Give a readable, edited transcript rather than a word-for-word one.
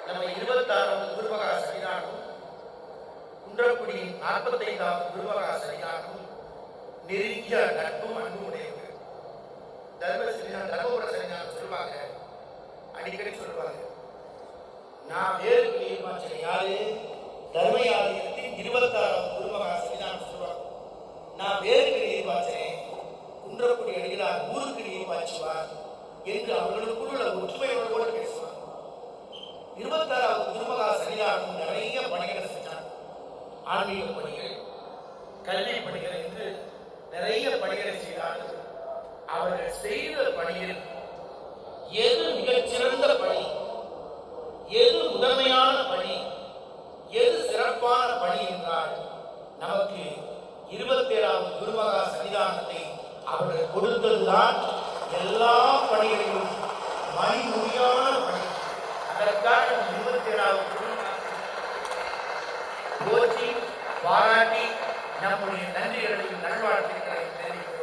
நம்ம 26வது குருமகா சன்னிதானம், குன்றக்குடியின் 45வது குருமகா சன்னிதானம் நெருங்கிய நட்பும் அன்பும் உடையவங்க. தர்மபுர சன்னிதானம் சொல்லுவாங்க, அடிக்கடி சொல்லுவாங்க, நான் வேறு கிளியமாச்சேன். யாரு? தர்மயாதியத்தின் 26வது குருமகா சன்னிதானம் சொல்லுவாங்க, நான் வேறு கிளியமாச்சேன், குன்றக்குடி அடிகளார் ஊருக்கு கிளியமாச்சுவார் என்று அவர்களுக்குள்ள ஒற்றுமையோடு பேசுவாங்க. 26வது குருமகா சன்னிதானம் நிறைய பணிகளை செஞ்சாங்க. ஆன்மீக பணிகள், கல்வி பணிகள் என்று நிறைய பணிகளை செய்தார்கள். அவர்கள் செய்த பணியில் எது மிகச்சிறந்த பணி, எது முதன்மையான பணி, எது சிறப்பான பணி என்றால் நமக்கு 27வது குருமகா சன்னிதானத்தை அவர்கள் கொடுத்ததுதான் எல்லா பணிகளிலும் மணிமுடியான பணி. அதற்காக 27வது போற்றி பாராட்டி நம்முடைய நன்றிகளையும் நல்வாழ்த்துக்களையும் தெரிவிக்கிறோம்.